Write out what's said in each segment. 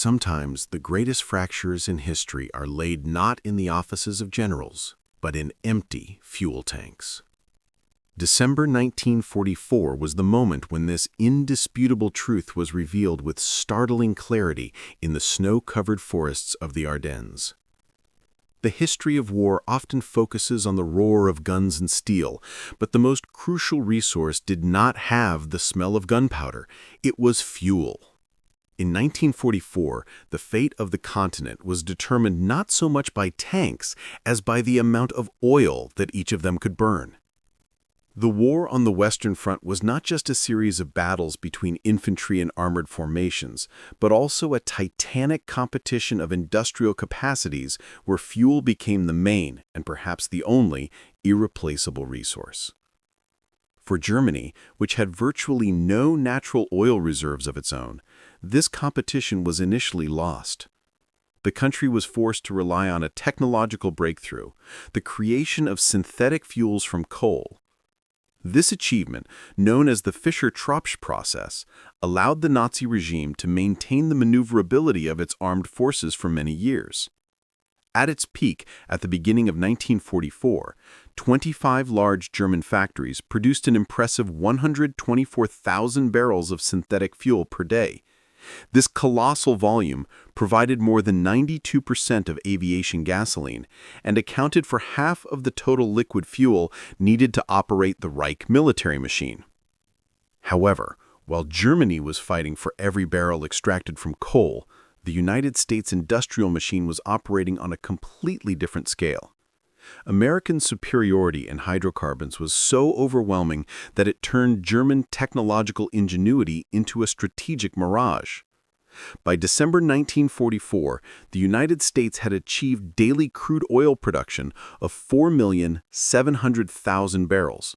Sometimes the greatest fractures in history are laid not in the offices of generals, but in empty fuel tanks. December 1944 was the moment when this indisputable truth was revealed with startling clarity in the snow-covered forests of the Ardennes. The history of war often focuses on the roar of guns and steel, but the most crucial resource did not have the smell of gunpowder. It was fuel. In 1944, the fate of the continent was determined not so much by tanks as by the amount of oil that each of them could burn. The war on the Western Front was not just a series of battles between infantry and armored formations, but also a titanic competition of industrial capacities where fuel became the main, and perhaps the only, irreplaceable resource. For Germany, which had virtually no natural oil reserves of its own, this competition was initially lost. The country was forced to rely on a technological breakthrough, the creation of synthetic fuels from coal. This achievement, known as the Fischer-Tropsch process, allowed the Nazi regime to maintain the maneuverability of its armed forces for many years. At its peak, at the beginning of 1944, 25 large German factories produced an impressive 124,000 barrels of synthetic fuel per day. This colossal volume provided more than 92% of aviation gasoline and accounted for half of the total liquid fuel needed to operate the Reich military machine. However, while Germany was fighting for every barrel extracted from coal, the United States industrial machine was operating on a completely different scale. American superiority in hydrocarbons was so overwhelming that it turned German technological ingenuity into a strategic mirage. By December 1944, the United States had achieved daily crude oil production of 4,700,000 barrels,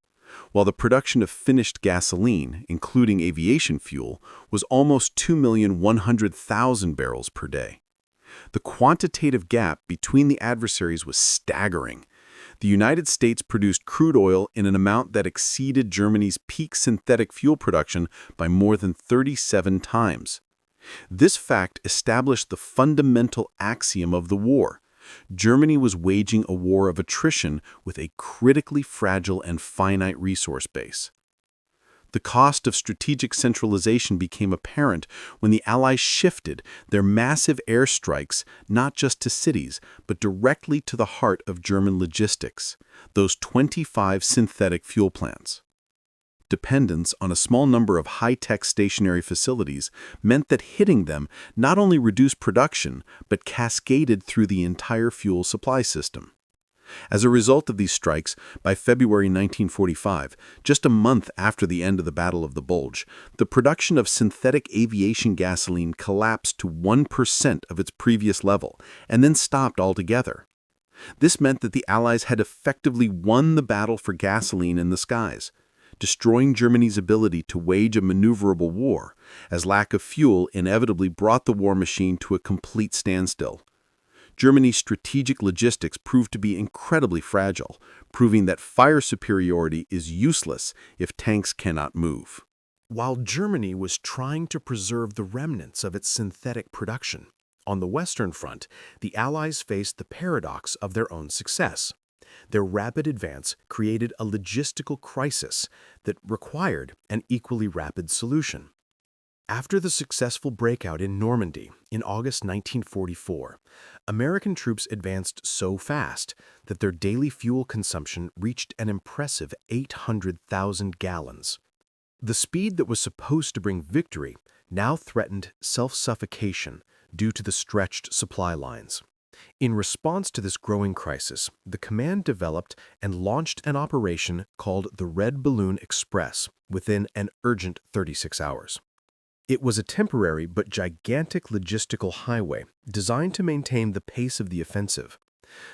while the production of finished gasoline, including aviation fuel, was almost 2,100,000 barrels per day. The quantitative gap between the adversaries was staggering. The United States produced crude oil in an amount that exceeded Germany's peak synthetic fuel production by more than 37 times. This fact established the fundamental axiom of the war. Germany was waging a war of attrition with a critically fragile and finite resource base. The cost of strategic centralization became apparent when the Allies shifted their massive airstrikes not just to cities, but directly to the heart of German logistics, those 25 synthetic fuel plants. Dependence on a small number of high-tech stationary facilities meant that hitting them not only reduced production, but cascaded through the entire fuel supply system. As a result of these strikes, by February 1945, just a month after the end of the Battle of the Bulge, the production of synthetic aviation gasoline collapsed to 1% of its previous level, and then stopped altogether. This meant that the Allies had effectively won the battle for gasoline in the skies, destroying Germany's ability to wage a maneuverable war, as lack of fuel inevitably brought the war machine to a complete standstill. Germany's strategic logistics proved to be incredibly fragile, proving that fire superiority is useless if tanks cannot move. While Germany was trying to preserve the remnants of its synthetic production, on the Western Front, the Allies faced the paradox of their own success. Their rapid advance created a logistical crisis that required an equally rapid solution. After the successful breakout in Normandy in August 1944, American troops advanced so fast that their daily fuel consumption reached an impressive 800,000 gallons. The speed that was supposed to bring victory now threatened self-suffocation due to the stretched supply lines. In response to this growing crisis, the command developed and launched an operation called the Red Balloon Express within an urgent 36 hours. It was a temporary but gigantic logistical highway designed to maintain the pace of the offensive.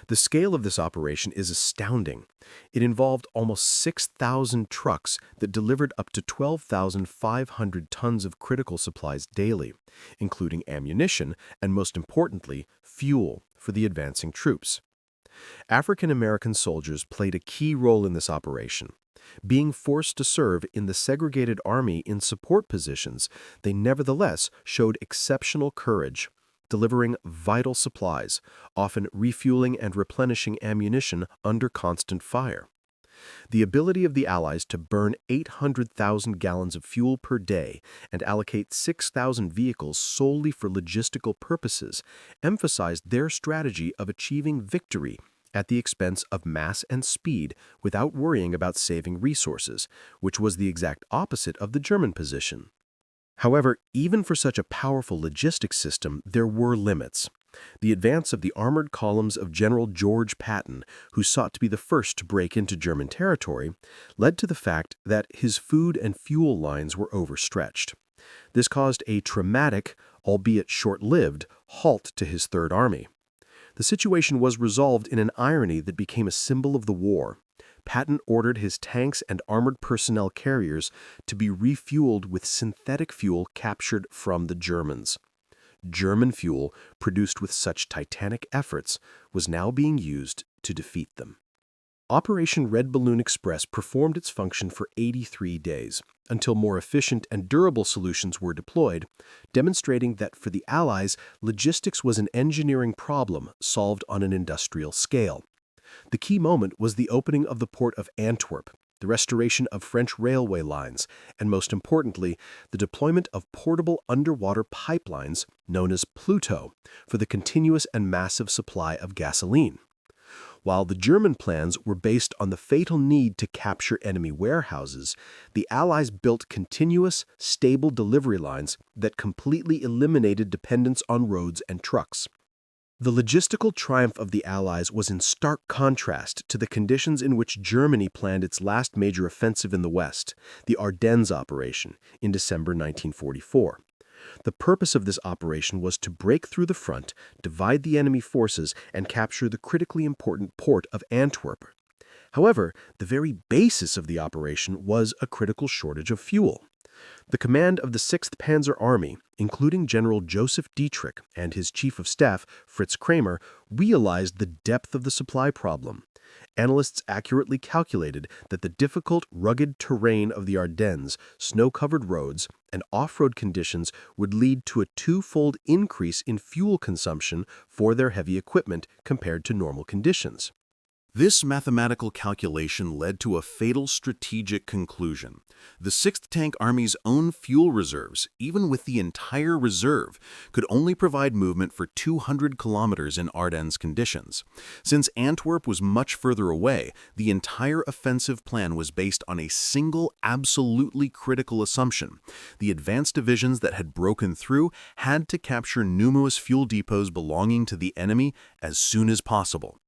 The scale of this operation is astounding. It involved almost 6,000 trucks that delivered up to 12,500 tons of critical supplies daily, including ammunition and, most importantly, fuel for the advancing troops. African-American soldiers played a key role in this operation. Being forced to serve in the segregated army in support positions, they nevertheless showed exceptional courage. delivering vital supplies, often refueling and replenishing ammunition under constant fire. The ability of the Allies to burn 800,000 gallons of fuel per day and allocate 6,000 vehicles solely for logistical purposes emphasized their strategy of achieving victory at the expense of mass and speed without worrying about saving resources, which was the exact opposite of the German position. However, even for such a powerful logistics system, there were limits. The advance of the armored columns of General George Patton, who sought to be the first to break into German territory, led to the fact that his food and fuel lines were overstretched. This caused a traumatic, albeit short-lived, halt to his Third Army. The situation was resolved in an irony that became a symbol of the war. Patton ordered his tanks and armored personnel carriers to be refueled with synthetic fuel captured from the Germans. German fuel, produced with such titanic efforts, was now being used to defeat them. Operation Red Balloon Express performed its function for 83 days, until more efficient and durable solutions were deployed, demonstrating that for the Allies, logistics was an engineering problem solved on an industrial scale. The key moment was the opening of the port of Antwerp, the restoration of French railway lines, and most importantly, the deployment of portable underwater pipelines known as Pluto for the continuous and massive supply of gasoline. While the German plans were based on the fatal need to capture enemy warehouses, the Allies built continuous, stable delivery lines that completely eliminated dependence on roads and trucks. The logistical triumph of the Allies was in stark contrast to the conditions in which Germany planned its last major offensive in the West, the Ardennes operation, in December 1944. The purpose of this operation was to break through the front, divide the enemy forces, and capture the critically important port of Antwerp. However, the very basis of the operation was a critical shortage of fuel. The command of the 6th Panzer Army, including General Joseph Dietrich and his Chief of Staff, Fritz Kramer, realized the depth of the supply problem. Analysts accurately calculated that the difficult, rugged terrain of the Ardennes, snow-covered roads, and off-road conditions would lead to a twofold increase in fuel consumption for their heavy equipment compared to normal conditions. This mathematical calculation led to a fatal strategic conclusion. The 6th Tank Army's own fuel reserves, even with the entire reserve, could only provide movement for 200 kilometers in Ardennes conditions. Since Antwerp was much further away, the entire offensive plan was based on a single, absolutely critical assumption. The advanced divisions that had broken through had to capture numerous fuel depots belonging to the enemy as soon as possible.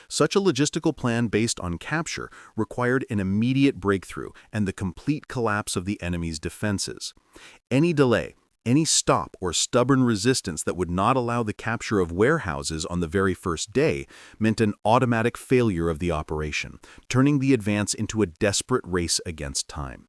Such a logistical plan based on capture required an immediate breakthrough and the complete collapse of the enemy's defenses. Any delay, any stop or stubborn resistance that would not allow the capture of warehouses on the very first day meant an automatic failure of the operation, turning the advance into a desperate race against time.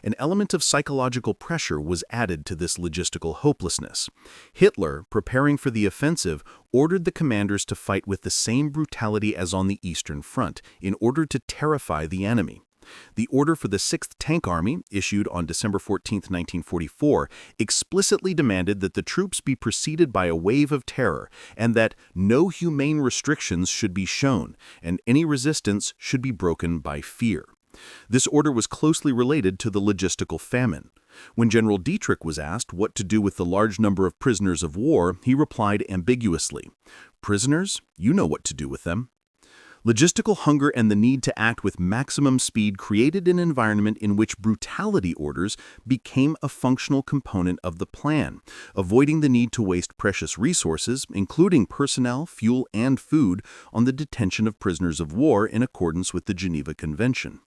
An element of psychological pressure was added to this logistical hopelessness. Hitler, preparing for the offensive, ordered the commanders to fight with the same brutality as on the Eastern Front in order to terrify the enemy. The order for the 6th Tank Army, issued on December 14, 1944, explicitly demanded that the troops be preceded by a wave of terror and that no humane restrictions should be shown, and any resistance should be broken by fear. This order was closely related to the logistical famine. When General Dietrich was asked what to do with the large number of prisoners of war, he replied ambiguously, "Prisoners? You know what to do with them." Logistical hunger and the need to act with maximum speed created an environment in which brutality orders became a functional component of the plan, avoiding the need to waste precious resources, including personnel, fuel, and food, on the detention of prisoners of war in accordance with the Geneva Convention.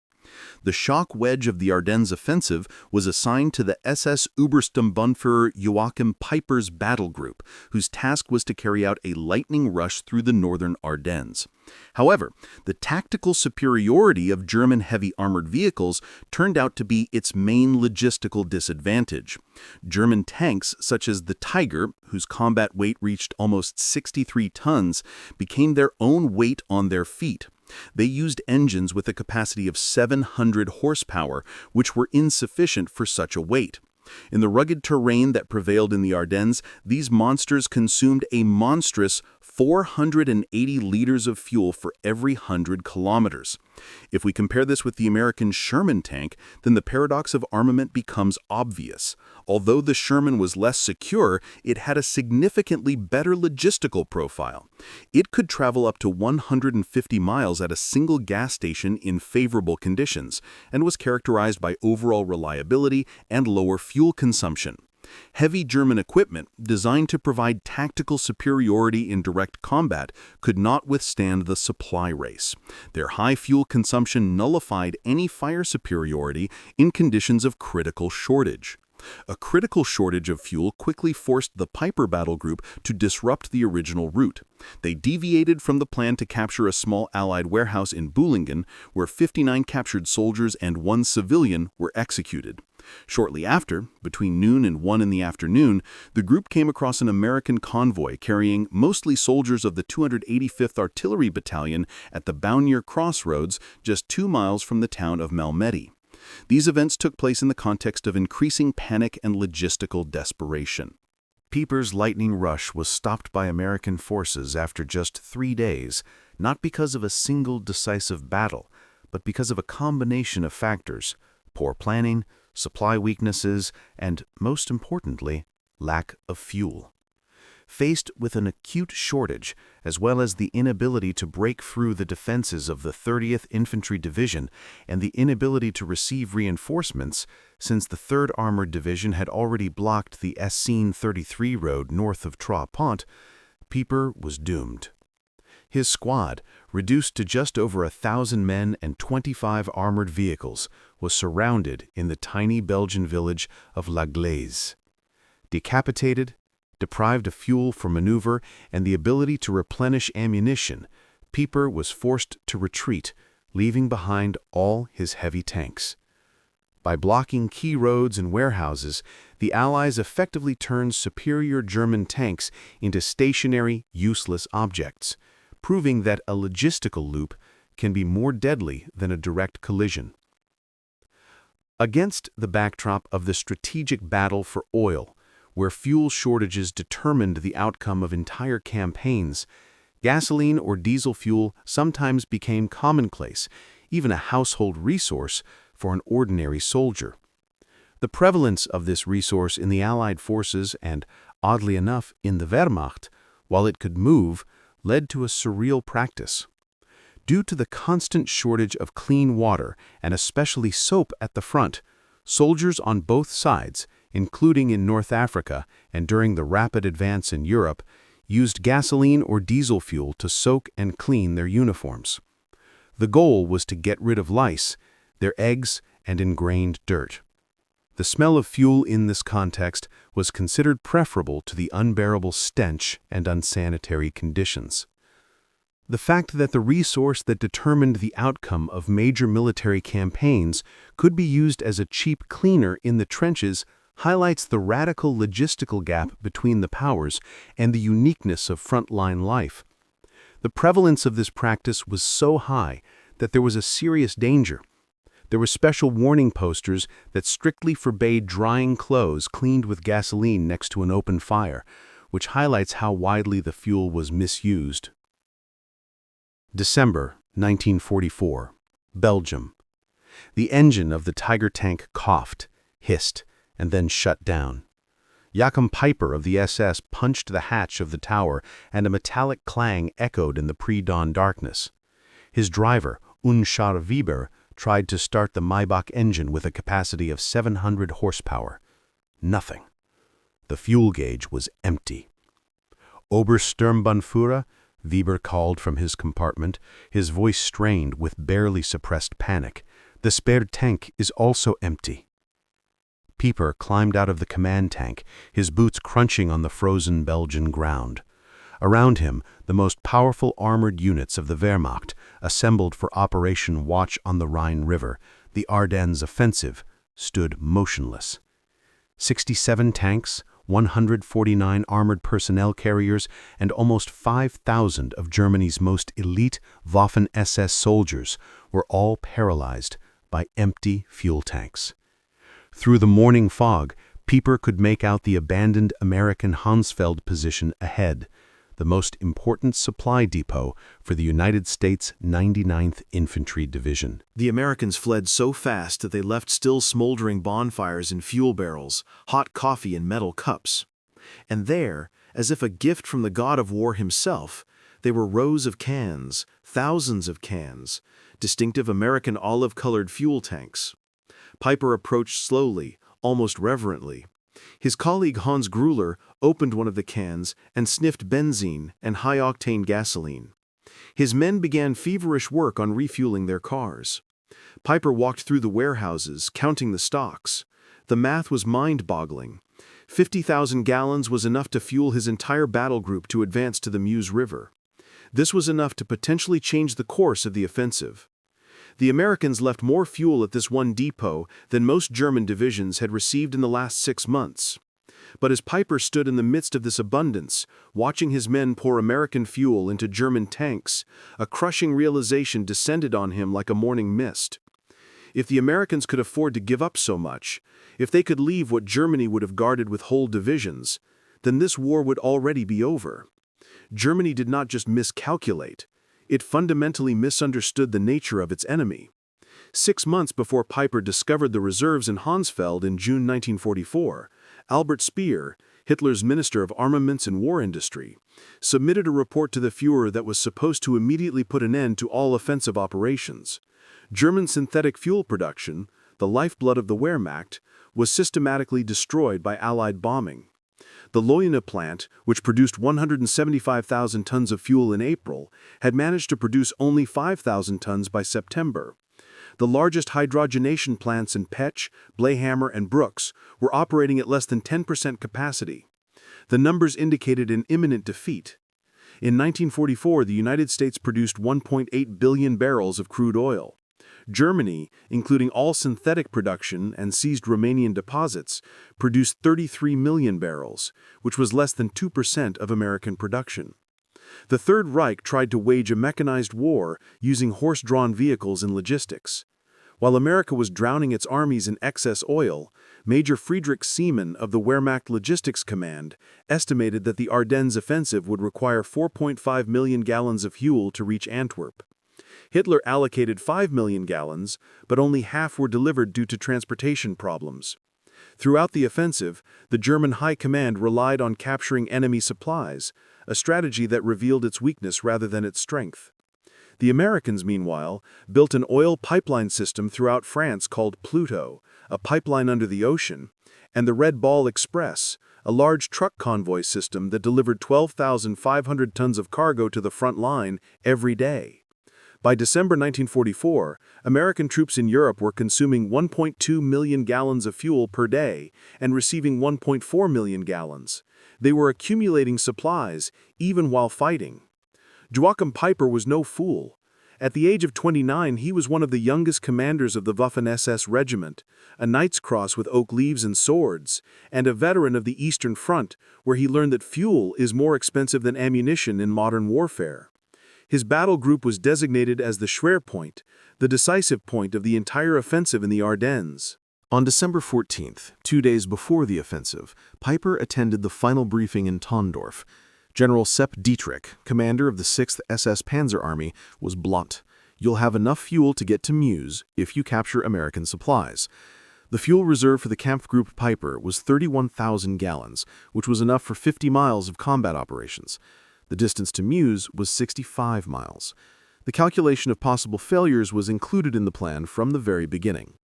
The shock wedge of the Ardennes offensive was assigned to the SS Obersturmbannführer Joachim Peiper's battle group, whose task was to carry out a lightning rush through the northern Ardennes. However, the tactical superiority of German heavy armored vehicles turned out to be its main logistical disadvantage. German tanks, such as the Tiger, whose combat weight reached almost 63 tons, became their own weight on their feet. They used engines with a capacity of 700 horsepower, which were insufficient for such a weight. In the rugged terrain that prevailed in the Ardennes, these monsters consumed a monstrous 480 liters of fuel for every 100 kilometers. If we compare this with the American Sherman tank, then the paradox of armament becomes obvious. Although the Sherman was less secure, it had a significantly better logistical profile. It could travel up to 150 miles at a single gas station in favorable conditions, and was characterized by overall reliability and lower fuel consumption. Heavy German equipment, designed to provide tactical superiority in direct combat, could not withstand the supply race. Their high fuel consumption nullified any fire superiority in conditions of critical shortage. A critical shortage of fuel quickly forced the Piper battle group to disrupt the original route. They deviated from the plan to capture a small Allied warehouse in Boulingen, where 59 captured soldiers and 1 civilian were executed. Shortly after, between noon and 1 in the afternoon, the group came across an American convoy carrying mostly soldiers of the 285th Artillery Battalion at the Bounier Crossroads, just 2 miles from the town of Malmedy. These events took place in the context of increasing panic and logistical desperation. Pieper's lightning rush was stopped by American forces after just 3 days, not because of a single decisive battle, but because of a combination of factors: poor planning, supply weaknesses, and, most importantly, lack of fuel. Faced with an acute shortage, as well as the inability to break through the defenses of the 30th Infantry Division and the inability to receive reinforcements, since the 3rd Armored Division had already blocked the Essene 33 road north of Trois-Ponts, Pieper was doomed. His squad, reduced to just over 1,000 men and 25 armored vehicles, was surrounded in the tiny Belgian village of La Glaise. Decapitated, deprived of fuel for maneuver and the ability to replenish ammunition, Pieper was forced to retreat, leaving behind all his heavy tanks. By blocking key roads and warehouses, the Allies effectively turned superior German tanks into stationary, useless objects, proving that a logistical loop can be more deadly than a direct collision. Against the backdrop of the strategic battle for oil, where fuel shortages determined the outcome of entire campaigns, gasoline or diesel fuel sometimes became commonplace, even a household resource for an ordinary soldier. The prevalence of this resource in the Allied forces and, oddly enough, in the Wehrmacht, while it could move, led to a surreal practice. Due to the constant shortage of clean water and especially soap at the front, soldiers on both sides, including in North Africa and during the rapid advance in Europe, used gasoline or diesel fuel to soak and clean their uniforms. The goal was to get rid of lice, their eggs, and ingrained dirt. The smell of fuel in this context was considered preferable to the unbearable stench and unsanitary conditions. The fact that the resource that determined the outcome of major military campaigns could be used as a cheap cleaner in the trenches highlights the radical logistical gap between the powers and the uniqueness of frontline life. The prevalence of this practice was so high that there was a serious danger. There were special warning posters that strictly forbade drying clothes cleaned with gasoline next to an open fire, which highlights how widely the fuel was misused. December 1944, Belgium. The engine of the Tiger tank coughed, hissed, and then shut down. Joachim Pieper of the SS punched the hatch of the tower, and a metallic clang echoed in the pre-dawn darkness. His driver, uncharted, tried to start the Maybach engine with a capacity of 700 horsepower. Nothing. The fuel gauge was empty. Obersturmbannführer, Weber called from his compartment, his voice strained with barely suppressed panic. The spare tank is also empty. Pieper climbed out of the command tank, his boots crunching on the frozen Belgian ground. Around him, the most powerful armored units of the Wehrmacht, assembled for Operation Watch on the Rhine River, the Ardennes offensive, stood motionless. 67 tanks, 149 armored personnel carriers, and almost 5,000 of Germany's most elite Waffen-SS soldiers were all paralyzed by empty fuel tanks. Through the morning fog, Pieper could make out the abandoned American Hansfeld position ahead, the most important supply depot for the United States 99th Infantry Division. The Americans fled so fast that they left still smoldering bonfires in fuel barrels, hot coffee in metal cups. And there, as if a gift from the god of war himself, they were rows of cans, thousands of cans, distinctive American olive-colored fuel tanks. Pieper approached slowly, almost reverently. His colleague Hans Gruller opened one of the cans and sniffed benzene and high-octane gasoline. His men began feverish work on refueling their cars. Pieper walked through the warehouses, counting the stocks. The math was mind-boggling. 50,000 gallons was enough to fuel his entire battle group to advance to the Meuse River. This was enough to potentially change the course of the offensive. The Americans left more fuel at this one depot than most German divisions had received in the last 6 months. But as Pieper stood in the midst of this abundance, watching his men pour American fuel into German tanks, a crushing realization descended on him like a morning mist. If the Americans could afford to give up so much, if they could leave what Germany would have guarded with whole divisions, then this war would already be over. Germany did not just miscalculate, it fundamentally misunderstood the nature of its enemy. 6 months before Pieper discovered the reserves in Hansfeld in June 1944, Albert Speer, Hitler's Minister of Armaments and War Industry, submitted a report to the Führer that was supposed to immediately put an end to all offensive operations. German synthetic fuel production, the lifeblood of the Wehrmacht, was systematically destroyed by Allied bombing. The Leuna plant, which produced 175,000 tons of fuel in April, had managed to produce only 5,000 tons by September. The largest hydrogenation plants in Pech, Bleihammer, and Brooks were operating at less than 10% capacity. The numbers indicated an imminent defeat. In 1944, the United States produced 1.8 billion barrels of crude oil. Germany, including all synthetic production and seized Romanian deposits, produced 33 million barrels, which was less than 2% of American production. The Third Reich tried to wage a mechanized war using horse-drawn vehicles and logistics. While America was drowning its armies in excess oil, Major Friedrich Seemann of the Wehrmacht Logistics Command estimated that the Ardennes offensive would require 4.5 million gallons of fuel to reach Antwerp. Hitler allocated 5 million gallons, but only half were delivered due to transportation problems. Throughout the offensive, the German High Command relied on capturing enemy supplies, a strategy that revealed its weakness rather than its strength. The Americans, meanwhile, built an oil pipeline system throughout France called Pluto, a pipeline under the ocean, and the Red Ball Express, a large truck convoy system that delivered 12,500 tons of cargo to the front line every day. By December 1944, American troops in Europe were consuming 1.2 million gallons of fuel per day and receiving 1.4 million gallons. They were accumulating supplies, even while fighting. Joachim Pieper was no fool. At the age of 29, he was one of the youngest commanders of the Waffen-SS regiment, a Knight's Cross with oak leaves and swords, and a veteran of the Eastern Front, where he learned that fuel is more expensive than ammunition in modern warfare. His battle group was designated as the Schwerpunkt, the decisive point of the entire offensive in the Ardennes. On December 14th, 2 days before the offensive, Pieper attended the final briefing in Tondorf. General Sepp Dietrich, commander of the 6th SS Panzer Army, was blunt. "You'll have enough fuel to get to Meuse if you capture American supplies." The fuel reserve for the Kampfgruppe Pieper was 31,000 gallons, which was enough for 50 miles of combat operations. The distance to Meuse was 65 miles. The calculation of possible failures was included in the plan from the very beginning.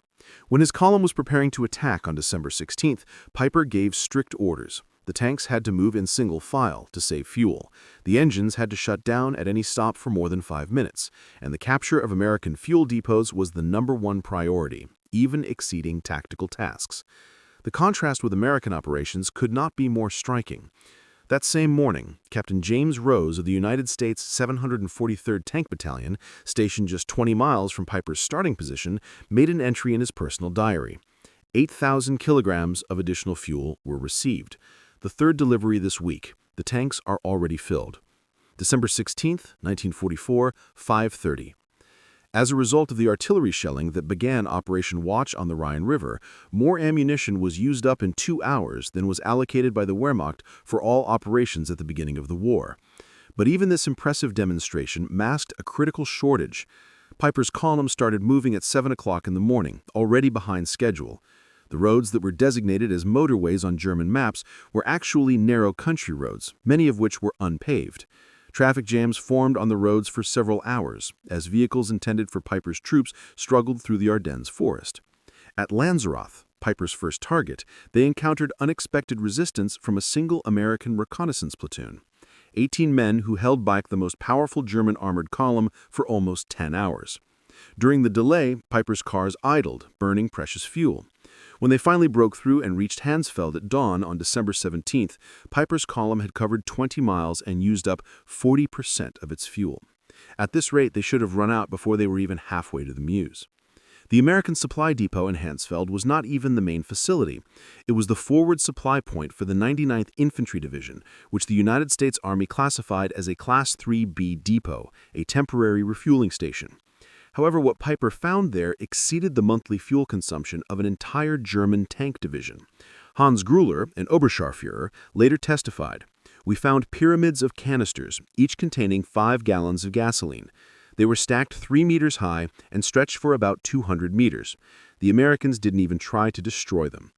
When his column was preparing to attack on December 16th, Pieper gave strict orders. The tanks had to move in single file to save fuel. The engines had to shut down at any stop for more than 5 minutes, and the capture of American fuel depots was the #1 priority, even exceeding tactical tasks. The contrast with American operations could not be more striking. That same morning, Captain James Rose of the United States 743rd Tank Battalion, stationed just 20 miles from Pieper's starting position, made an entry in his personal diary. 8,000 kilograms of additional fuel were received. The third delivery this week. The tanks are already filled. December 16th, 1944, 5:30. As a result of the artillery shelling that began Operation Watch on the Rhine River, more ammunition was used up in 2 hours than was allocated by the Wehrmacht for all operations at the beginning of the war. But even this impressive demonstration masked a critical shortage. Piper's column started moving at 7 o'clock in the morning, already behind schedule. The roads that were designated as motorways on German maps were actually narrow country roads, many of which were unpaved. Traffic jams formed on the roads for several hours, as vehicles intended for Piper's troops struggled through the Ardennes forest. At Lanzarote, Piper's first target, they encountered unexpected resistance from a single American reconnaissance platoon. 18 men who held back the most powerful German armored column for almost 10 hours. During the delay, Piper's cars idled, burning precious fuel. When they finally broke through and reached Hansfeld at dawn on December 17th, Piper's column had covered 20 miles and used up 40% of its fuel. At this rate, they should have run out before they were even halfway to the Meuse. The American supply depot in Hansfeld was not even the main facility. It was the forward supply point for the 99th Infantry Division, which the United States Army classified as a Class 3B depot, a temporary refueling station. However, what Piper found there exceeded the monthly fuel consumption of an entire German tank division. Hans Gruller, an Oberscharführer, later testified, "We found pyramids of canisters, each containing 5 gallons of gasoline. They were stacked 3 meters high and stretched for about 200 meters. The Americans didn't even try to destroy them."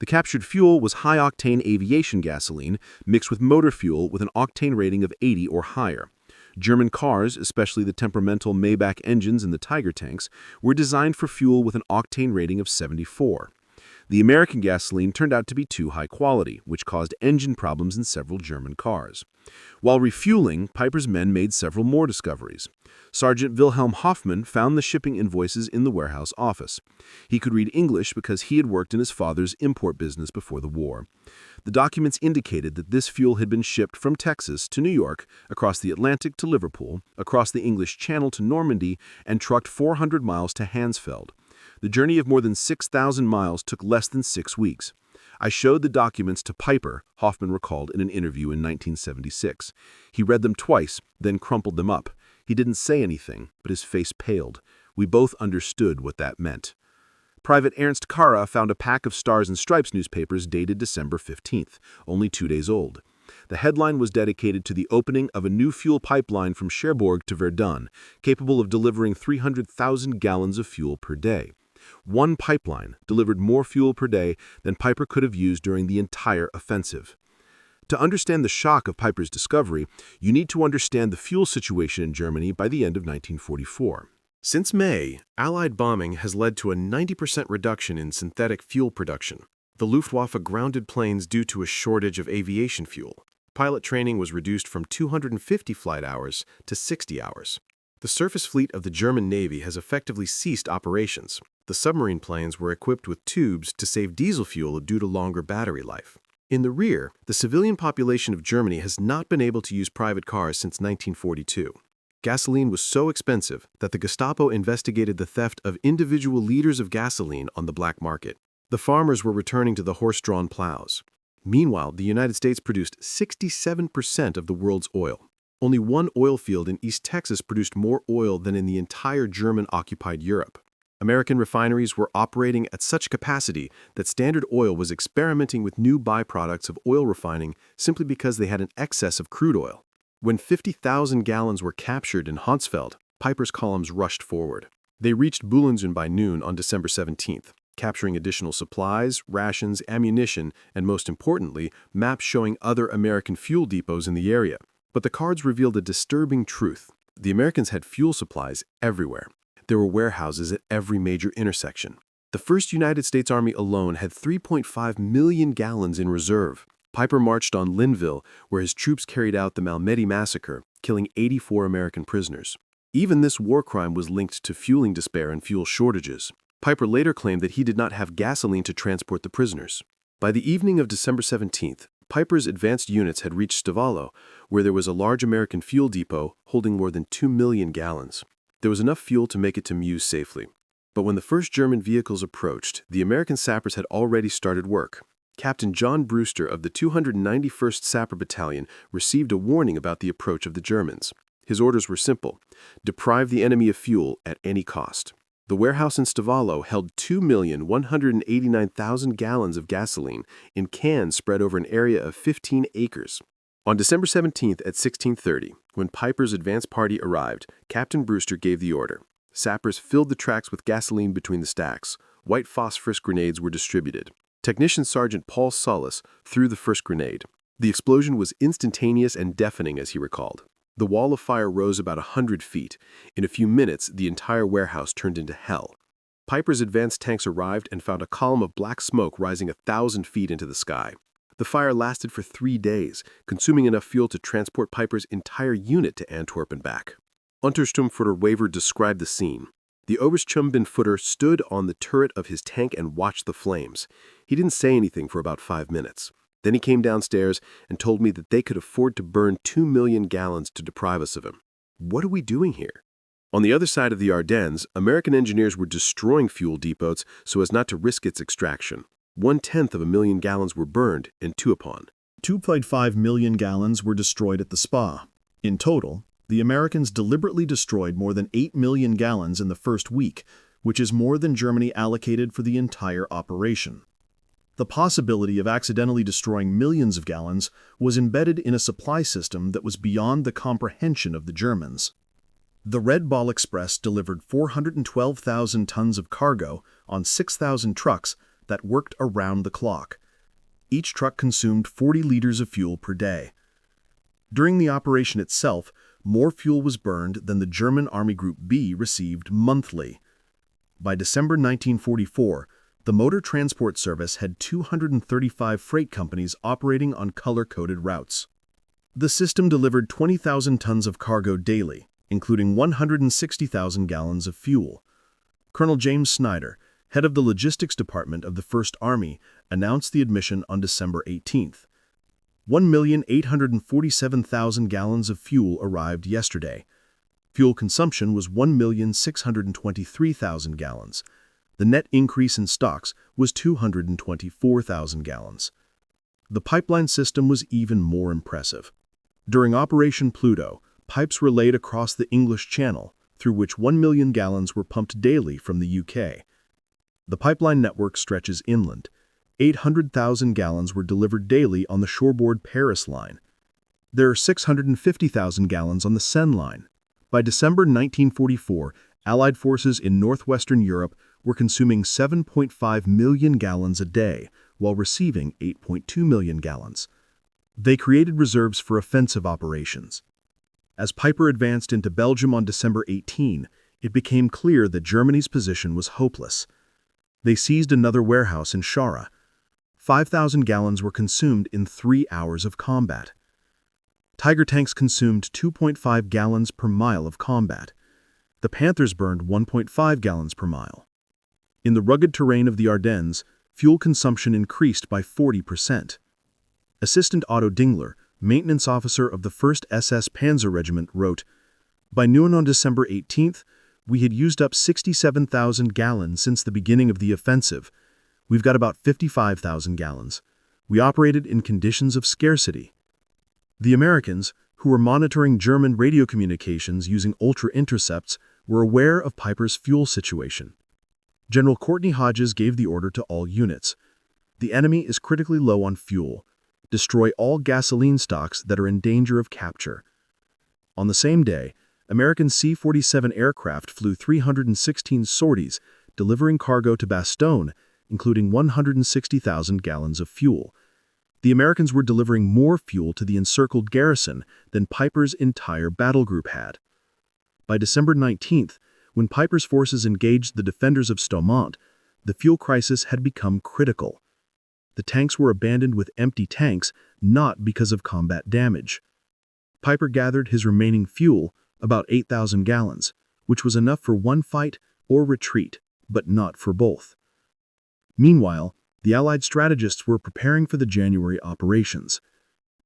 The captured fuel was high-octane aviation gasoline mixed with motor fuel with an octane rating of 80 or higher. German cars, especially the temperamental Maybach engines in the Tiger tanks, were designed for fuel with an octane rating of 74. The American gasoline turned out to be too high quality, which caused engine problems in several German cars. While refueling, Piper's men made several more discoveries. Sergeant Wilhelm Hoffmann found the shipping invoices in the warehouse office. He could read English because he had worked in his father's import business before the war. The documents indicated that this fuel had been shipped from Texas to New York, across the Atlantic to Liverpool, across the English Channel to Normandy, and trucked 400 miles to Hansfeld. The journey of more than 6,000 miles took less than 6 weeks. "I showed the documents to Piper," Hoffmann recalled in an interview in 1976. "He read them twice, then crumpled them up. He didn't say anything, but his face paled. We both understood what that meant." Private Ernst Kara found a pack of Stars and Stripes newspapers dated December 15th, only 2 days old. The headline was dedicated to the opening of a new fuel pipeline from Cherbourg to Verdun, capable of delivering 300,000 gallons of fuel per day. One pipeline delivered more fuel per day than Piper could have used during the entire offensive. To understand the shock of Piper's discovery, you need to understand the fuel situation in Germany by the end of 1944. Since May, Allied bombing has led to a 90% reduction in synthetic fuel production. The Luftwaffe grounded planes due to a shortage of aviation fuel. Pilot training was reduced from 250 flight hours to 60 hours. The surface fleet of the German Navy has effectively ceased operations. The submarine planes were equipped with tubes to save diesel fuel due to longer battery life. In the rear, the civilian population of Germany has not been able to use private cars since 1942. Gasoline was so expensive that the Gestapo investigated the theft of individual liters of gasoline on the black market. The farmers were returning to the horse-drawn plows. Meanwhile, the United States produced 67% of the world's oil. Only one oil field in East Texas produced more oil than in the entire German-occupied Europe. American refineries were operating at such capacity that Standard Oil was experimenting with new byproducts of oil refining simply because they had an excess of crude oil. When 50,000 gallons were captured in Hansfeld, Piper's columns rushed forward. They reached Bühlingen by noon on December 17th, capturing additional supplies, rations, ammunition, and most importantly, maps showing other American fuel depots in the area. But the cards revealed a disturbing truth. The Americans had fuel supplies everywhere. There were warehouses at every major intersection. The 1st United States Army alone had 3.5 million gallons in reserve. Piper marched on Linville, where his troops carried out the Malmedy massacre, killing 84 American prisoners. Even this war crime was linked to fueling despair and fuel shortages. Piper later claimed that he did not have gasoline to transport the prisoners. By the evening of December 17th, Piper's advanced units had reached Stavelot, where there was a large American fuel depot holding more than 2 million gallons. There was enough fuel to make it to Meuse safely. But when the first German vehicles approached, the American sappers had already started work. Captain John Brewster of the 291st Sapper Battalion received a warning about the approach of the Germans. His orders were simple: deprive the enemy of fuel at any cost. The warehouse in Stavello held 2,189,000 gallons of gasoline in cans spread over an area of 15 acres. On December 17th at 1630, when Piper's advance party arrived, Captain Brewster gave the order. Sappers filled the tracks with gasoline between the stacks. White phosphorus grenades were distributed. Technician Sergeant Paul Solis threw the first grenade. The explosion was instantaneous and deafening, as he recalled. The wall of fire rose about 100 feet. In a few minutes, the entire warehouse turned into hell. Piper's advance tanks arrived and found a column of black smoke rising 1,000 feet into the sky. The fire lasted for 3 days, consuming enough fuel to transport Piper's entire unit to Antwerp and back. Untersturmfuhrer Waver described the scene. The Obersturmbannführer stood on the turret of his tank and watched the flames. He didn't say anything for about 5 minutes. Then he came downstairs and told me that they could afford to burn 2 million gallons to deprive us of him. What are we doing here? On the other side of the Ardennes, American engineers were destroying fuel depots so as not to risk its extraction. 1/10 of a million gallons were burned in Tuapon. 2.5 million gallons were destroyed at the spa. In total, the Americans deliberately destroyed more than 8 million gallons in the first week, which is more than Germany allocated for the entire operation. The possibility of accidentally destroying millions of gallons was embedded in a supply system that was beyond the comprehension of the Germans. The Red Ball Express delivered 412,000 tons of cargo on 6,000 trucks that worked around the clock. Each truck consumed 40 liters of fuel per day. During the operation itself, more fuel was burned than the German Army Group B received monthly. By December 1944, the Motor Transport Service had 235 freight companies operating on color-coded routes. The system delivered 20,000 tons of cargo daily, including 160,000 gallons of fuel. Colonel James Snyder, head of the logistics department of the First Army, announced the admission on December 18th. 1,847,000 gallons of fuel arrived yesterday. Fuel consumption was 1,623,000 gallons. The net increase in stocks was 224,000 gallons. The pipeline system was even more impressive. During Operation Pluto, pipes were laid across the English Channel, through which 1 million gallons were pumped daily from the UK. The pipeline network stretches inland. 800,000 gallons were delivered daily on the shoreboard Paris line. There are 650,000 gallons on the Seine line. By December 1944, Allied forces in northwestern Europe were consuming 7.5 million gallons a day, while receiving 8.2 million gallons. They created reserves for offensive operations. As Piper advanced into Belgium on December 18, it became clear that Germany's position was hopeless. They seized another warehouse in Chara. 5,000 gallons were consumed in 3 hours of combat. Tiger tanks consumed 2.5 gallons per mile of combat. The Panthers burned 1.5 gallons per mile. In the rugged terrain of the Ardennes, fuel consumption increased by 40%. Assistant Otto Dingler, maintenance officer of the 1st SS Panzer Regiment, wrote, "By noon on December 18th, we had used up 67,000 gallons since the beginning of the offensive. We've got about 55,000 gallons. We operated in conditions of scarcity." The Americans, who were monitoring German radio communications using ultra-intercepts, were aware of Piper's fuel situation. General Courtney Hodges gave the order to all units. The enemy is critically low on fuel. Destroy all gasoline stocks that are in danger of capture. On the same day, American C-47 aircraft flew 316 sorties, delivering cargo to Bastogne, including 160,000 gallons of fuel. The Americans were delivering more fuel to the encircled garrison than Piper's entire battle group had. By December 19th, when Piper's forces engaged the defenders of Stoumont, the fuel crisis had become critical. The tanks were abandoned with empty tanks, not because of combat damage. Piper gathered his remaining fuel, about 8,000 gallons, which was enough for one fight or retreat, but not for both. Meanwhile, the Allied strategists were preparing for the January operations.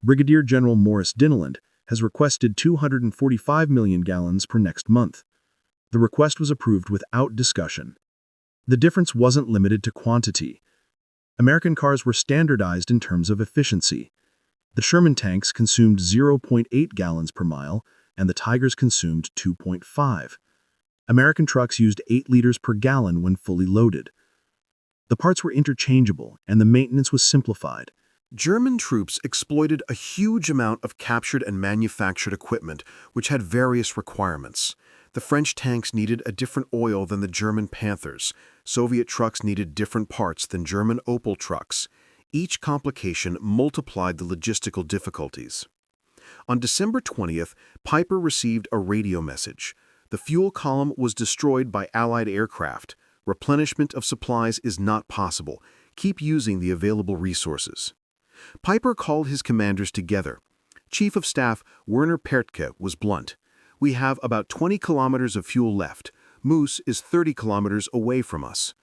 Brigadier General Morris Dinaland has requested 245 million gallons per next month. The request was approved without discussion. The difference wasn't limited to quantity. American cars were standardized in terms of efficiency. The Sherman tanks consumed 0.8 gallons per mile, and the Tigers consumed 2.5. American trucks used 8 liters per gallon when fully loaded. The parts were interchangeable, and the maintenance was simplified. German troops exploited a huge amount of captured and manufactured equipment, which had various requirements. The French tanks needed a different oil than the German Panthers. Soviet trucks needed different parts than German Opel trucks. Each complication multiplied the logistical difficulties. On December 20th, Piper received a radio message. The fuel column was destroyed by Allied aircraft. Replenishment of supplies is not possible. Keep using the available resources. Piper called his commanders together. Chief of Staff Werner Pertke was blunt. "We have about 20 kilometers of fuel left. Moose is 30 kilometers away from us."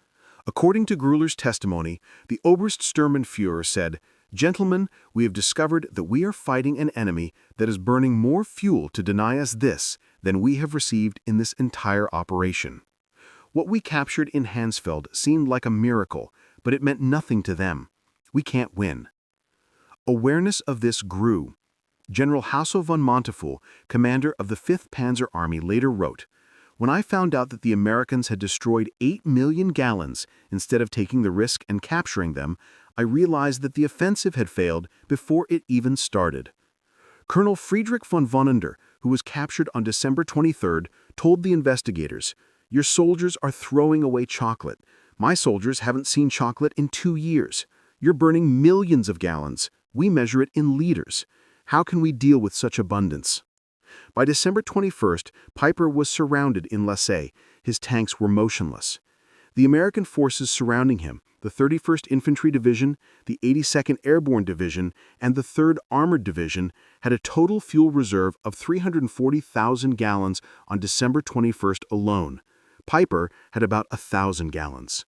According to Gruler's testimony, the Oberststurmbannführer said, "Gentlemen, we have discovered that we are fighting an enemy that is burning more fuel to deny us this than we have received in this entire operation." What we captured in Hansfeld seemed like a miracle, but it meant nothing to them. We can't win. Awareness of this grew. General Hasso von Montefiore, commander of the 5th Panzer Army, later wrote, "When I found out that the Americans had destroyed 8 million gallons instead of taking the risk and capturing them, I realized that the offensive had failed before it even started." Colonel Friedrich von Vonander, who was captured on December 23rd, told the investigators, "Your soldiers are throwing away chocolate. My soldiers haven't seen chocolate in 2 years. You're burning millions of gallons. We measure it in liters. How can we deal with such abundance?" By December 21st, Piper was surrounded in Lassay. His tanks were motionless. The American forces surrounding him, the 31st Infantry Division, the 82nd Airborne Division, and the 3rd Armored Division, had a total fuel reserve of 340,000 gallons on December 21st alone. Piper had about 1,000 gallons.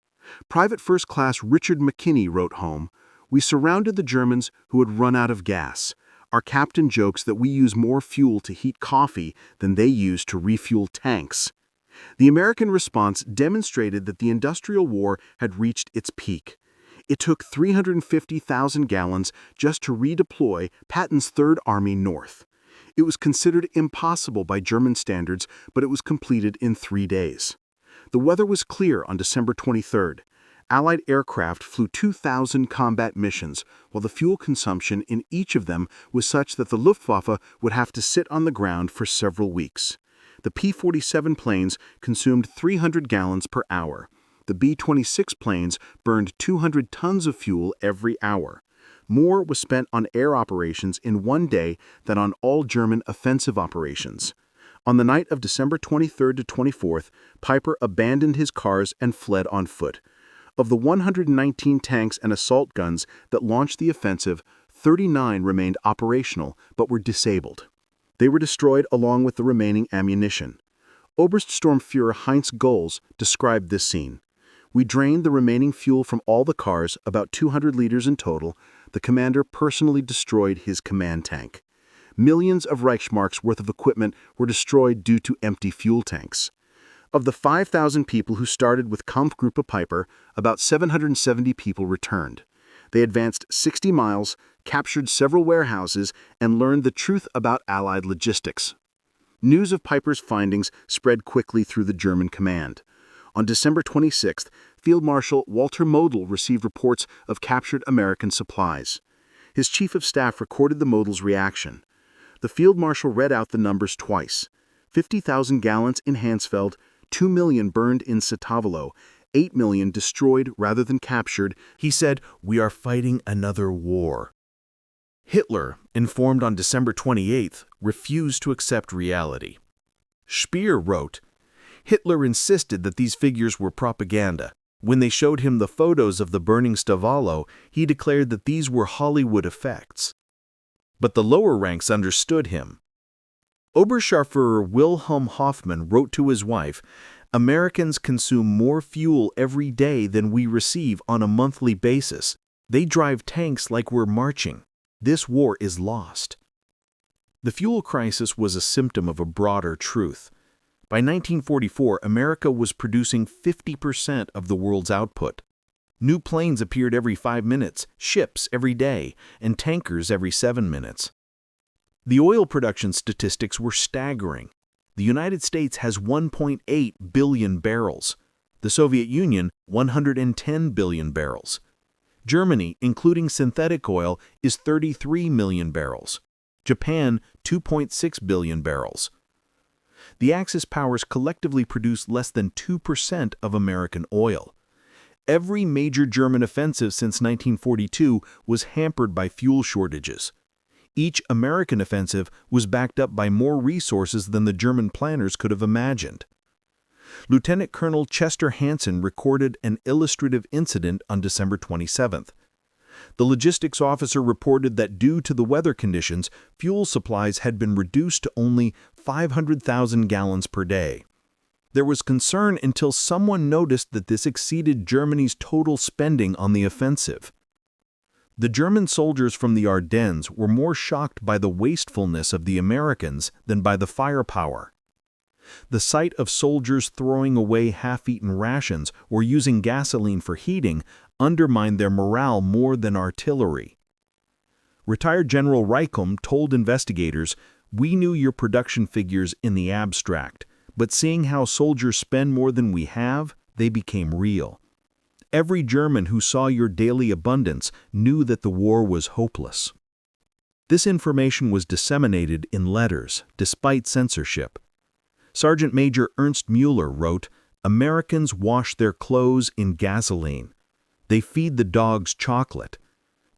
Private First Class Richard McKinney wrote home, "We surrounded the Germans who had run out of gas. Our captain jokes that we use more fuel to heat coffee than they use to refuel tanks." The American response demonstrated that the industrial war had reached its peak. It took 350,000 gallons just to redeploy Patton's Third Army north. It was considered impossible by German standards, but it was completed in 3 days. The weather was clear on December 23rd. Allied aircraft flew 2,000 combat missions, while the fuel consumption in each of them was such that the Luftwaffe would have to sit on the ground for several weeks. The P-47 planes consumed 300 gallons per hour. The B-26 planes burned 200 tons of fuel every hour. More was spent on air operations in 1 day than on all German offensive operations. On the night of December 23rd to 24th, Piper abandoned his cars and fled on foot. Of the 119 tanks and assault guns that launched the offensive, 39 remained operational but were disabled. They were destroyed along with the remaining ammunition. Oberststurmführer Heinz Goels described this scene. "We drained the remaining fuel from all the cars, about 200 liters in total. The commander personally destroyed his command tank. Millions of Reichsmarks worth of equipment were destroyed due to empty fuel tanks." Of the 5,000 people who started with Kampfgruppe Piper, about 770 people returned. They advanced 60 miles, captured several warehouses, and learned the truth about Allied logistics. News of Piper's findings spread quickly through the German command. On December 26th, Field Marshal Walter Model received reports of captured American supplies. His chief of staff recorded the Model's reaction. The Field Marshal read out the numbers twice: 50,000 gallons in Hansfeld, 2 million burned in Sotavolo, 8 million destroyed rather than captured. He said, "We are fighting another war." Hitler, informed on December 28th, refused to accept reality. Speer wrote, "Hitler insisted that these figures were propaganda. When they showed him the photos of the burning Sotavolo, he declared that these were Hollywood effects." But the lower ranks understood him. Oberscharführer Wilhelm Hoffmann wrote to his wife, "Americans consume more fuel every day than we receive on a monthly basis. They drive tanks like we're marching. This war is lost." The fuel crisis was a symptom of a broader truth. By 1944, America was producing 50% of the world's output. New planes appeared every 5 minutes, ships every day, and tankers every 7 minutes. The oil production statistics were staggering. The United States has 1.8 billion barrels. The Soviet Union, 110 billion barrels. Germany, including synthetic oil, is 33 million barrels. Japan, 2.6 billion barrels. The Axis powers collectively produce less than 2% of American oil. Every major German offensive since 1942 was hampered by fuel shortages. Each American offensive was backed up by more resources than the German planners could have imagined. Lieutenant Colonel Chester Hansen recorded an illustrative incident on December 27th. The logistics officer reported that due to the weather conditions, fuel supplies had been reduced to only 500,000 gallons per day. There was concern until someone noticed that this exceeded Germany's total spending on the offensive. The German soldiers from the Ardennes were more shocked by the wastefulness of the Americans than by the firepower. The sight of soldiers throwing away half-eaten rations or using gasoline for heating undermined their morale more than artillery. Retired General Reichum told investigators, "We knew your production figures in the abstract, but seeing how soldiers spend more than we have, they became real. Every German who saw your daily abundance knew that the war was hopeless." This information was disseminated in letters, despite censorship. Sergeant Major Ernst Mueller wrote, "Americans wash their clothes in gasoline. They feed the dogs chocolate.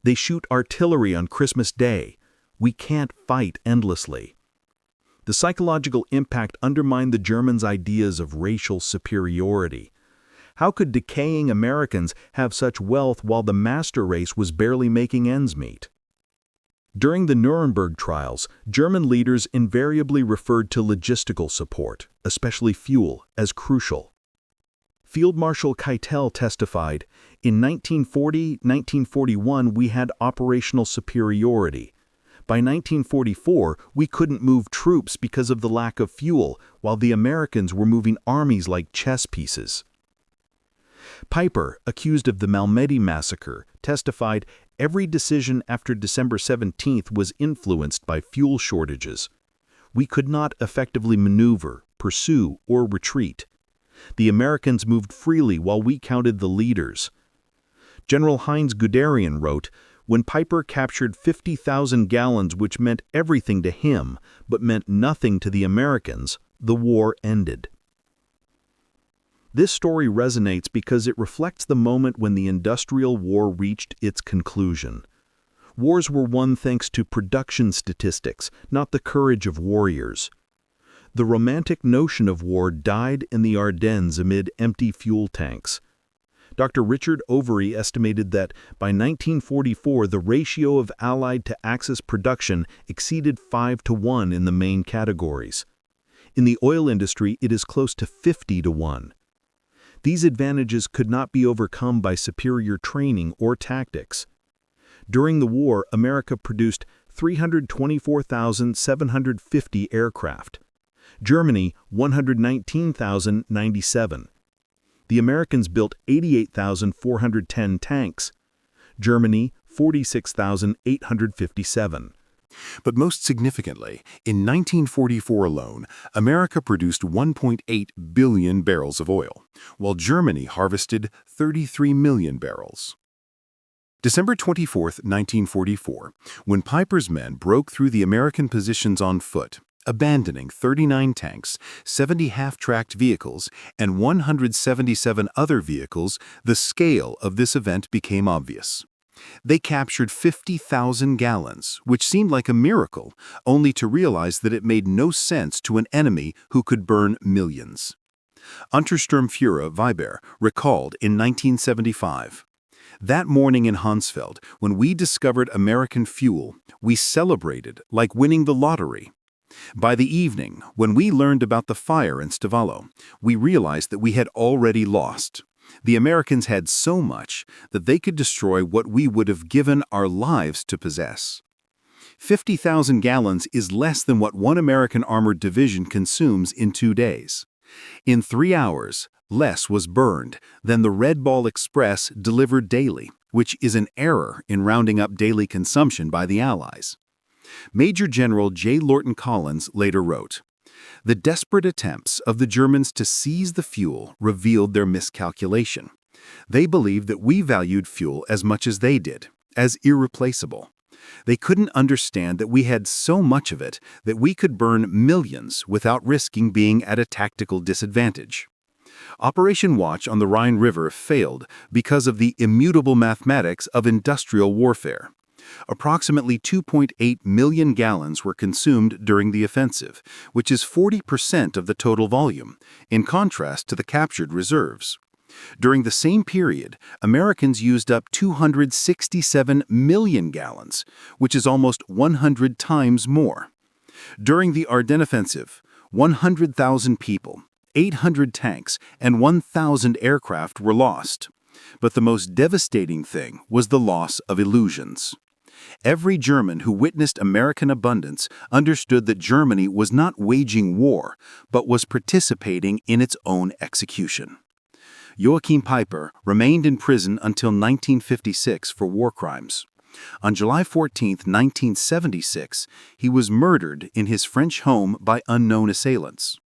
They shoot artillery on Christmas Day. We can't fight endlessly." The psychological impact undermined the Germans' ideas of racial superiority. How could decaying Americans have such wealth while the master race was barely making ends meet? During the Nuremberg trials, German leaders invariably referred to logistical support, especially fuel, as crucial. Field Marshal Keitel testified, "In 1940-1941 we had operational superiority. By 1944 we couldn't move troops because of the lack of fuel, while the Americans were moving armies like chess pieces." Piper, accused of the Malmedy massacre, testified, "Every decision after December 17th was influenced by fuel shortages. We could not effectively maneuver, pursue, or retreat. The Americans moved freely while we counted the leaders." General Heinz Guderian wrote, "When Piper captured 50,000 gallons, which meant everything to him, but meant nothing to the Americans, the war ended." This story resonates because it reflects the moment when the industrial war reached its conclusion. Wars were won thanks to production statistics, not the courage of warriors. The romantic notion of war died in the Ardennes amid empty fuel tanks. Dr. Richard Overy estimated that by 1944 the ratio of Allied to Axis production exceeded 5-1 in the main categories. In the oil industry, it is close to 50-1. These advantages could not be overcome by superior training or tactics. During the war, America produced 324,750 aircraft. Germany, 119,097. The Americans built 88,410 tanks. Germany, 46,857. But most significantly, in 1944 alone, America produced 1.8 billion barrels of oil, while Germany harvested 33 million barrels. December 24, 1944, when Piper's men broke through the American positions on foot, abandoning 39 tanks, 70 half-tracked vehicles, and 177 other vehicles, the scale of this event became obvious. They captured 50,000 gallons, which seemed like a miracle, only to realize that it made no sense to an enemy who could burn millions. Untersturmführer Weber recalled in 1975, "That morning in Hansfeld, when we discovered American fuel, we celebrated like winning the lottery. By the evening, when we learned about the fire in Stavello, we realized that we had already lost. The Americans had so much that they could destroy what we would have given our lives to possess. 50,000 gallons is less than what one American armored division consumes in 2 days. In 3 hours, less was burned than the Red Ball Express delivered daily, which is an error in rounding up daily consumption by the Allies. Major General J. Lorton Collins later wrote, "The desperate attempts of the Germans to seize the fuel revealed their miscalculation. They believed that we valued fuel as much as they did, as irreplaceable. They couldn't understand that we had so much of it that we could burn millions without risking being at a tactical disadvantage." Operation Watch on the Rhine River failed because of the immutable mathematics of industrial warfare. Approximately 2.8 million gallons were consumed during the offensive, which is 40% of the total volume, in contrast to the captured reserves. During the same period, Americans used up 267 million gallons, which is almost 100 times more. During the Ardennes offensive, 100,000 people, 800 tanks, and 1,000 aircraft were lost. But the most devastating thing was the loss of illusions. Every German who witnessed American abundance understood that Germany was not waging war, but was participating in its own execution. Joachim Peiper remained in prison until 1956 for war crimes. On July 14, 1976, he was murdered in his French home by unknown assailants.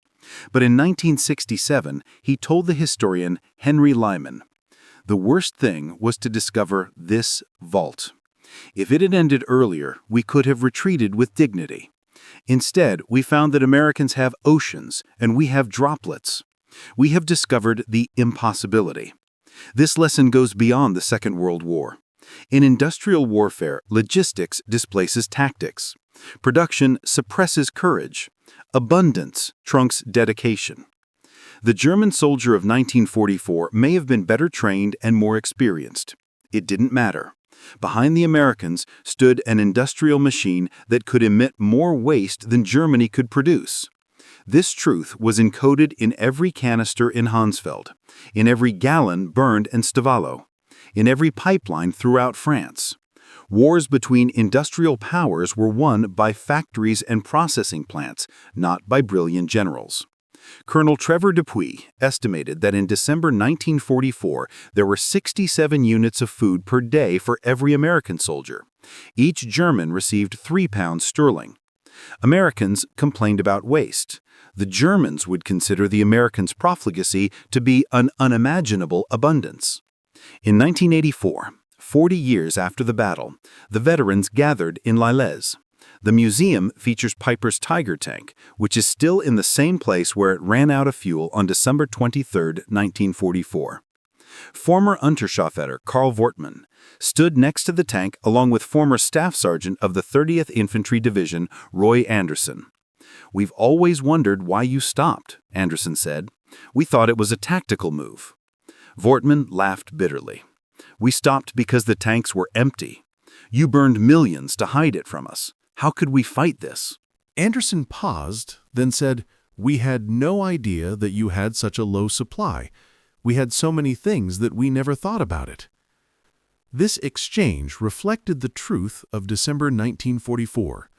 But in 1967, he told the historian Henry Lyman, "The worst thing was to discover this vault. If it had ended earlier, we could have retreated with dignity. Instead, we found that Americans have oceans and we have droplets. We have discovered the impossibility." This lesson goes beyond the Second World War. In industrial warfare, logistics displaces tactics. Production suppresses courage. Abundance trunks dedication. The German soldier of 1944 may have been better trained and more experienced. It didn't matter. Behind the Americans stood an industrial machine that could emit more waste than Germany could produce. This truth was encoded in every canister in Hansfeld, in every gallon burned in Stavelot, in every pipeline throughout France. Wars between industrial powers were won by factories and processing plants, not by brilliant generals. Colonel Trevor Dupuy estimated that in December 1944, there were 67 units of food per day for every American soldier. Each German received 3 pounds sterling. Americans complained about waste. The Germans would consider the Americans' profligacy to be an unimaginable abundance. In 1984, 40 years after the battle, the veterans gathered in Lilles. The museum features Piper's Tiger tank, which is still in the same place where it ran out of fuel on December 23, 1944. Former Unterscharführer Karl Wortmann stood next to the tank along with former Staff Sergeant of the 30th Infantry Division, Roy Anderson. "We've always wondered why you stopped," Anderson said. "We thought it was a tactical move." Wortmann laughed bitterly. "We stopped because the tanks were empty. You burned millions to hide it from us. How could we fight this?" Anderson paused, then said, "We had no idea that you had such a low supply. We had so many things that we never thought about it." This exchange reflected the truth of December 1944.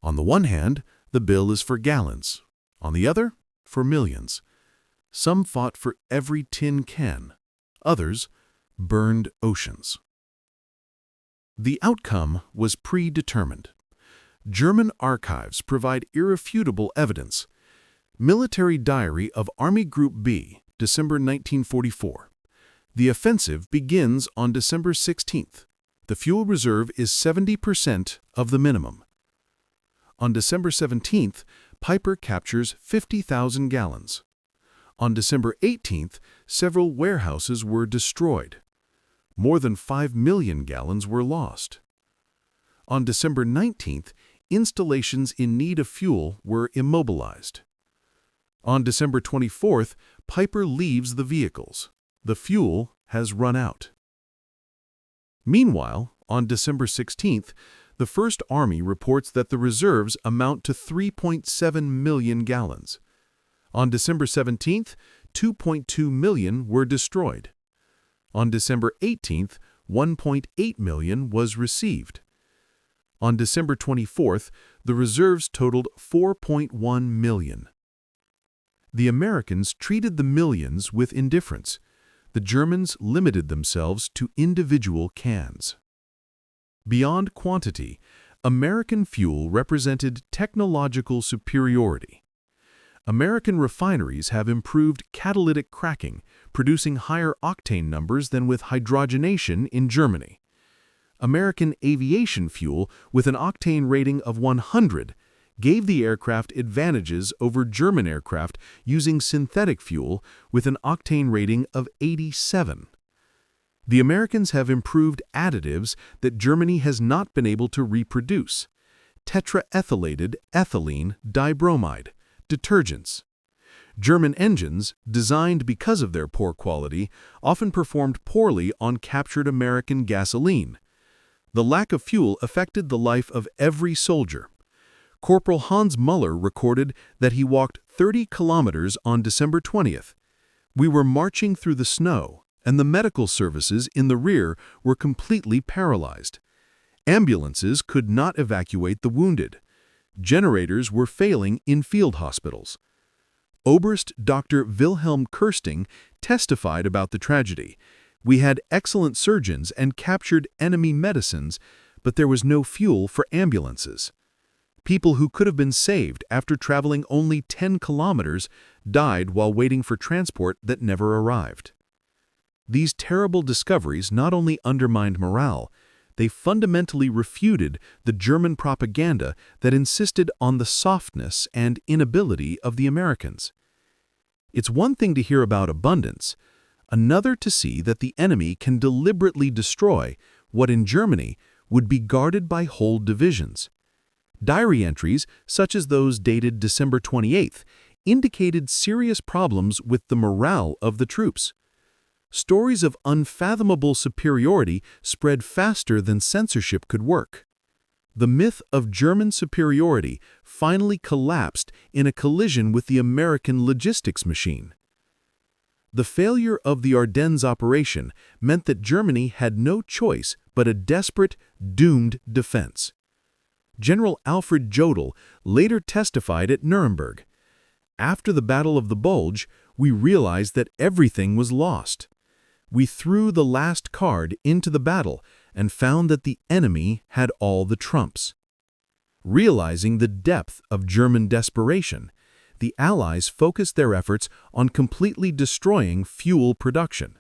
On the one hand, the bill is for gallons. On the other, for millions. Some fought for every tin can. Others burned oceans. The outcome was predetermined. German archives provide irrefutable evidence. Military Diary of Army Group B, December 1944. The offensive begins on December 16th. The fuel reserve is 70% of the minimum. On December 17th, Peiper captures 50,000 gallons. On December 18th, several warehouses were destroyed. More than 5 million gallons were lost. On December 19th, installations in need of fuel were immobilized. On December 24th, Peiper leaves the vehicles. The fuel has run out. Meanwhile, on December 16th, the First Army reports that the reserves amount to 3.7 million gallons. On December 17th, 2.2 million were destroyed. On December 18th, 1.8 million was received. On December 24th, the reserves totaled 4.1 million. The Americans treated the millions with indifference. The Germans limited themselves to individual cans. Beyond quantity, American fuel represented technological superiority. American refineries have improved catalytic cracking, producing higher octane numbers than with hydrogenation in Germany. American aviation fuel, with an octane rating of 100, gave the aircraft advantages over German aircraft using synthetic fuel with an octane rating of 87. The Americans have improved additives that Germany has not been able to reproduce: tetraethylated ethylene dibromide, detergents. German engines, designed because of their poor quality, often performed poorly on captured American gasoline. The lack of fuel affected the life of every soldier. Corporal Hans Muller recorded that he walked 30 kilometers on December 20th. We were marching through the snow, and the medical services in the rear were completely paralyzed. Ambulances could not evacuate the wounded. Generators were failing in field hospitals. Oberst Dr. Wilhelm Kirsting testified about the tragedy. We had excellent surgeons and captured enemy medicines, but there was no fuel for ambulances. People who could have been saved after traveling only 10 kilometers died while waiting for transport that never arrived. These terrible discoveries not only undermined morale, they fundamentally refuted the German propaganda that insisted on the softness and inability of the Americans. It's one thing to hear about abundance, another to see that the enemy can deliberately destroy what in Germany would be guarded by whole divisions. Diary entries, such as those dated December 28th, indicated serious problems with the morale of the troops. Stories of unfathomable superiority spread faster than censorship could work. The myth of German superiority finally collapsed in a collision with the American logistics machine. The failure of the Ardennes operation meant that Germany had no choice but a desperate, doomed defense. General Alfred Jodl later testified at Nuremberg. After the Battle of the Bulge, we realized that everything was lost. We threw the last card into the battle and found that the enemy had all the trumps. Realizing the depth of German desperation, the Allies focused their efforts on completely destroying fuel production.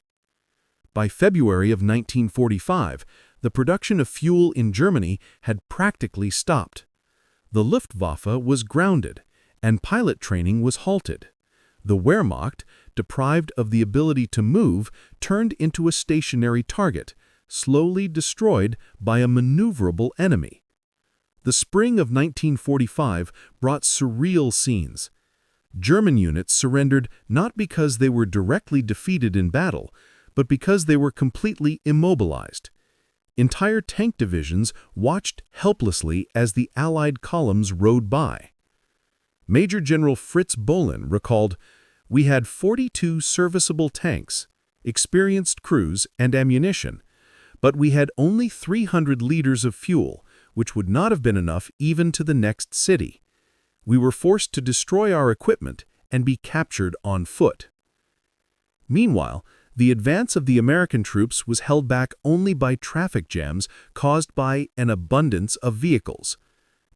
By February of 1945, the production of fuel in Germany had practically stopped. The Luftwaffe was grounded, and pilot training was halted. The Wehrmacht, deprived of the ability to move, turned into a stationary target, slowly destroyed by a maneuverable enemy. The spring of 1945 brought surreal scenes. German units surrendered not because they were directly defeated in battle, but because they were completely immobilized. Entire tank divisions watched helplessly as the Allied columns rode by. Major General Fritz Bohlen recalled, "We had 42 serviceable tanks, experienced crews, and ammunition, but we had only 300 liters of fuel, which would not have been enough even to the next city. We were forced to destroy our equipment and be captured on foot." Meanwhile, the advance of the American troops was held back only by traffic jams caused by an abundance of vehicles.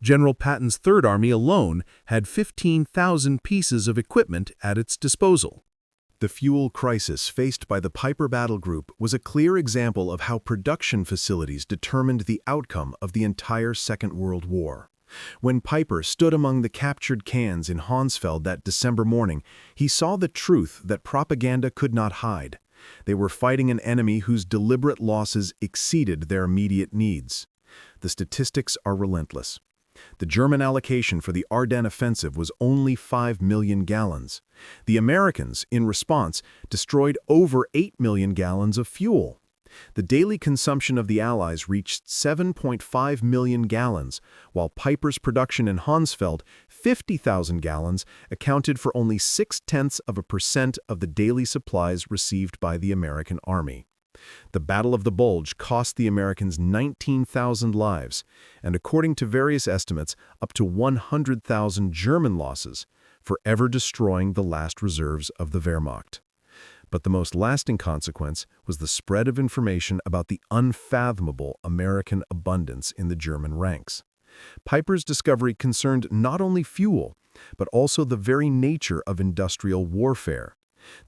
General Patton's Third Army alone had 15,000 pieces of equipment at its disposal. The fuel crisis faced by the Piper Battle Group was a clear example of how production facilities determined the outcome of the entire Second World War. When Piper stood among the captured cans in Hounsfeld that December morning, he saw the truth that propaganda could not hide. They were fighting an enemy whose deliberate losses exceeded their immediate needs. The statistics are relentless. The German allocation for the Ardennes offensive was only 5 million gallons. The Americans, in response, destroyed over 8 million gallons of fuel. The daily consumption of the Allies reached 7.5 million gallons, while Piper's production in Hounsfeld, 50,000 gallons, accounted for only 0.6% of the daily supplies received by the American Army. The Battle of the Bulge cost the Americans 19,000 lives, and according to various estimates, up to 100,000 German losses, forever destroying the last reserves of the Wehrmacht. But the most lasting consequence was the spread of information about the unfathomable American abundance in the German ranks. Piper's discovery concerned not only fuel, but also the very nature of industrial warfare.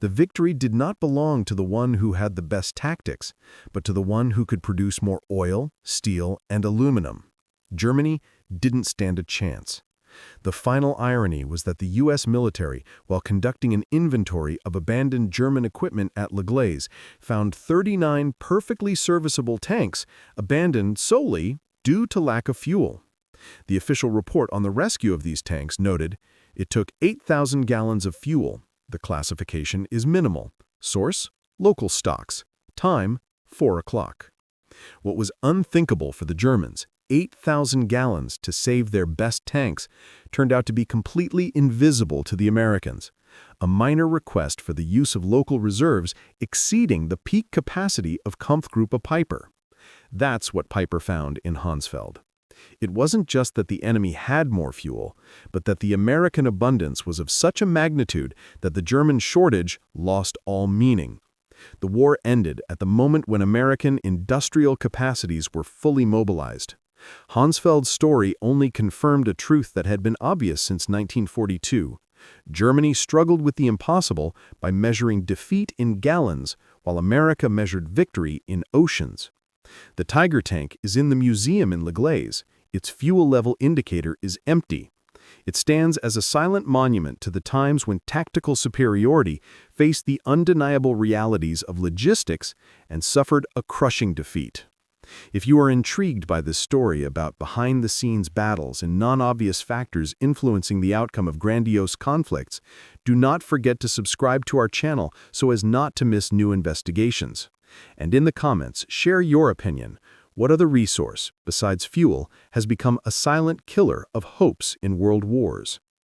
The victory did not belong to the one who had the best tactics, but to the one who could produce more oil, steel, and aluminum. Germany didn't stand a chance. The final irony was that the U.S. military, while conducting an inventory of abandoned German equipment at Le Glaise, found 39 perfectly serviceable tanks abandoned solely due to lack of fuel. The official report on the rescue of these tanks noted, "It took 8,000 gallons of fuel. The classification is minimal. Source: local stocks. Time: 4 o'clock." What was unthinkable for the Germans, 8,000 gallons to save their best tanks, turned out to be completely invisible to the Americans. A minor request for the use of local reserves exceeding the peak capacity of Kampfgruppe Piper. That's what Piper found in Hansfeld. It wasn't just that the enemy had more fuel, but that the American abundance was of such a magnitude that the German shortage lost all meaning. The war ended at the moment when American industrial capacities were fully mobilized. Hansfeld's story only confirmed a truth that had been obvious since 1942. Germany struggled with the impossible by measuring defeat in gallons, while America measured victory in oceans. The Tiger tank is in the museum in Le Glaise. Its fuel level indicator is empty. It stands as a silent monument to the times when tactical superiority faced the undeniable realities of logistics and suffered a crushing defeat. If you are intrigued by this story about behind-the-scenes battles and non-obvious factors influencing the outcome of grandiose conflicts, do not forget to subscribe to our channel so as not to miss new investigations. And in the comments, share your opinion. What other resource, besides fuel, has become a silent killer of hopes in world wars?